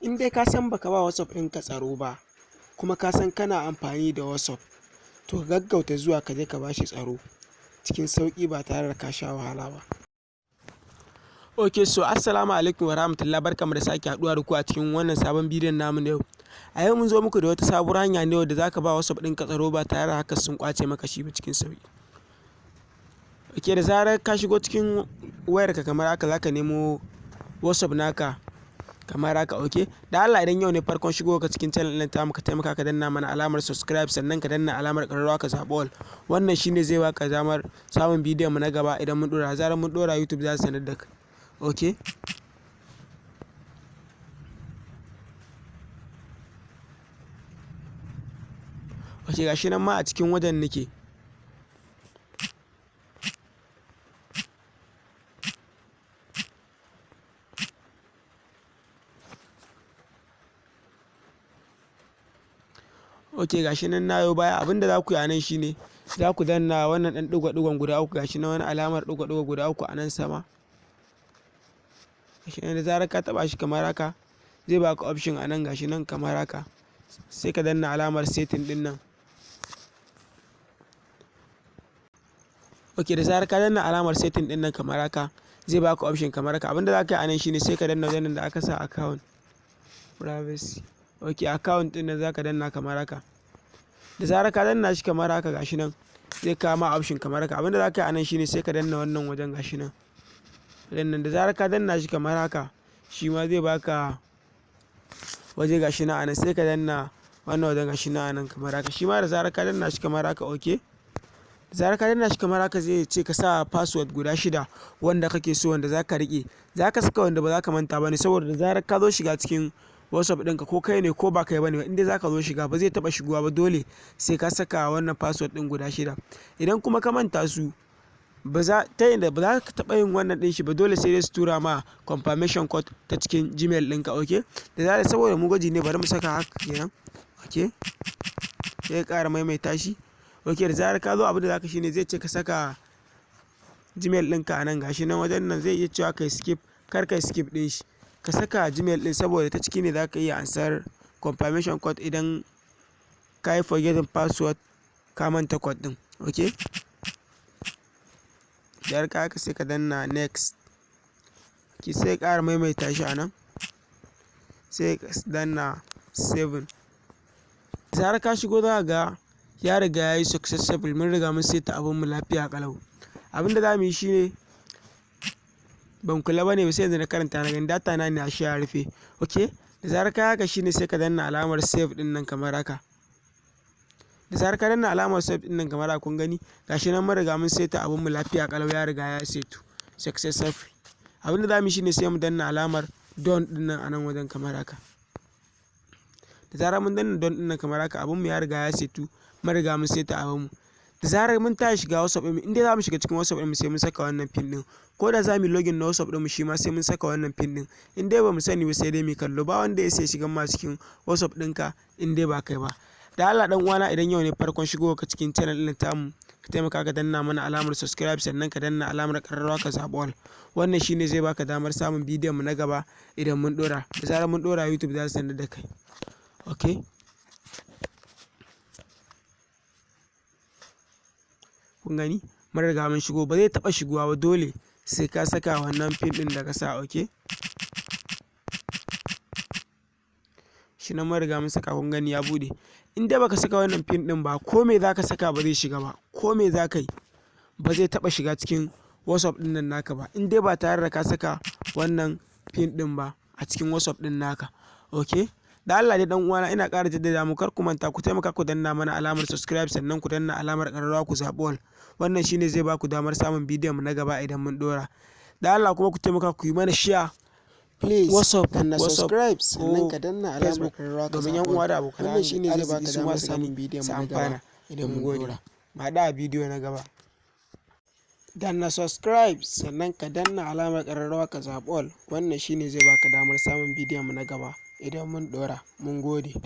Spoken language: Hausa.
in dai ka san baka ba WhatsApp ɗinka tsaro ba kuma ka san kana amfani da WhatsApp, to ka gaggauta zuwa ka je ka bashi tsaro cikin sauƙi ba tare da ka sha wahala ba. Ok, so assalamu alaikum wa rahmatullahi, barkamu da sake haɗuwa da ku a cikin wannan sabon bidiyon namu na yau. A yau mun zo muku da wata sabuwar hanya ne da zaka ba WhatsApp ɗinka tsaro ba tare da haka sun kwace maka shi ba cikin sauƙi. Ok, da zarar ka shigo cikin wayarka kamar haka zaka nemo WhatsApp naka kamar haka. Ok, da Allah idan yau ne farkon shigo ka cikin channel ɗin tamu, ka taimaka ka danna mana alamar subscribe, sannan ka danna alamar ƙararrawa ka zaɓi all. Wannan shine zai baka damar samun bidiyon mu na gaba idan mun ɗora. Zarar mun ɗora YouTube za su sanar da kai. Ok, ok, gashi nan ma a cikin wajen nake. Ok, gashi nan na yo baya. Abinda za ku yi a nan shine za ku danna wannan ɗan ɗigo-ɗigon guda uku, gashi nan wani alamar ɗigo-ɗigo guda uku a nan sama. Gashi nan da zarar ka taɓa shi kamar haka zai baka option a nan, gashi nan kamar haka, sai ka danna alamar setting ɗin nan. Ok, da zarar ka danna alamar setting ɗin nan kamar haka zai baka option kamar haka. Abinda za ka yi a nan shine sai ka danna wajen da aka sa account privacy. Ok, account ɗin nan za ka danna kamar haka. Da zarar ka danna shi kamar haka gashi nan zai kawo ma option kamar haka. Abinda za ka yi a nan shine sai ka danna wannan wajen, gashi nan. Da zarar ka danna shi kamar haka shi ma zai baka waje, gashi nan a nan, sai ka danna wannan wajen, gashi nan a nan kamar haka. Shi ma da zarar ka danna shi kamar haka. Ok, da zarar ka danna shi kamar haka zai ce ka sa password guda 6 wanda kake so, wanda za ka riƙe. Za ka saka wanda ba za ka manta ba ne, saboda da zarar ka zo shiga cikin WhatsApp ɗinka, ko kai ne ko ba kai ba ne, inda za ka zo shiga ba zai taɓa shigowa ba, dole sai ka saka wannan password ɗin guda 6. Idan kuma ka manta su ba za ka taɓa yin wannan ɗin shi ba, dole sai dai su tura ma confirmation code ta cikin Gmail ɗinka. Ok, da zarar, saboda mu gwaji ne, bari mu saka haka kenan. Ok, sai ka ƙara maimaita shi. Ok, da zarar ka zo abin da zaka shine zai ce ka saka Gmail ɗinka a nan, gashi nan wajen nan zai iya cewa kai skip, kar kai skip ɗin shi, ka saka Gmail ɗin, saboda ta ciki ne za ka iya ansar confirmation code idan ka yi forgetting password, ka manta code ɗin. Ok, da ka haka sai ka danna next. Ki sai ƙara maimaita shi a nan, sai ka danna 7. Da zarar ka shigo za ka ga ya riga ya yi successful, mun riga mun saita abin mu lafiya kalau. Abin da za mu yi shine, ban kula ba ne ba sai yanzu na karanta na gani data na ne a ya rufe. Ok, da zarar ka haka shine sai ka danna alamar save ɗin nan kamar haka. Da zarar ka danna alamar save ɗin nan kamar haka, kun gani gashi nan mun riga mun saita abin mu lafiya kalau, ya riga ya saitu successful. Abin da za mu yi shine sai mu danna alamar done ɗin nan a nan wajen kamar haka. Da zarar mun danna done ɗin nan kamar haka, abin mu ya riga ya saitu, mun riga mun saita abin mu. Da zarar mun tashi shiga WhatsApp ɗin, inda za mu shiga cikin WhatsApp ɗin mu sai mun saka wannan pin ɗin, ko da za mu yi login na WhatsApp ɗin mu shi ma sai mun saka wannan pin ɗin. In dai ba mu sani ba sai dai mu kallo, ba wanda ya sai shigan ma cikin WhatsApp ɗinka in dai ba kai ba. Da Allah dan uwana, idan yau ne farkon shigo ka cikin channel ɗin tamu, ka taimaka ka danna mana alamar subscribe, sannan ka danna alamar ƙararrawa ka zaɓi all. Wannan shine zai baka damar samun bidiyon mu na gaba idan mun ɗora. Da zarar mun ɗora YouTube za su sanar da kai. Ok, kun gani mun riga mun shigo, ba zai taɓa shigowa ba, dole sai ka saka wannan pin ɗin da ka sa. Ok, shi nan mun riga mun saka, kun gani ya bude. In dai baka saka wannan pin ɗin ba, ko me za ka saka ba zai shiga ba, ko me za ka yi ba zai taɓa shiga cikin WhatsApp ɗin nan naka ba, in dai ba tare da ka saka wannan pin ɗin ba a cikin WhatsApp ɗin naka. Ok, da Allah dai dan uwana, ina ƙara jaddada mu, kar ku manta ku taimaka ku danna mana alamar subscribe, sannan ku danna alamar ƙararrawa ku zaɓi all. Wannan shine zai baku damar samun bidiyon mu na gaba idan mun ɗora. Da Allah kuma ku taimaka ku yi mana share, please. WhatsApp, danna subscribe, sannan ka danna alamar ƙararrawa ka zaɓi all. Domin yan uwa da abokan wannan shine zai baka damar samun bidiyon mu na gaba idan mun ɗora. Mu haɗu a bidiyo na gaba. Danna subscribe, sannan ka danna alamar ƙararrawa ka zaɓi all. Wannan shine zai baka damar samun bidiyon mu na gaba idan mun ɗora. Mun gode.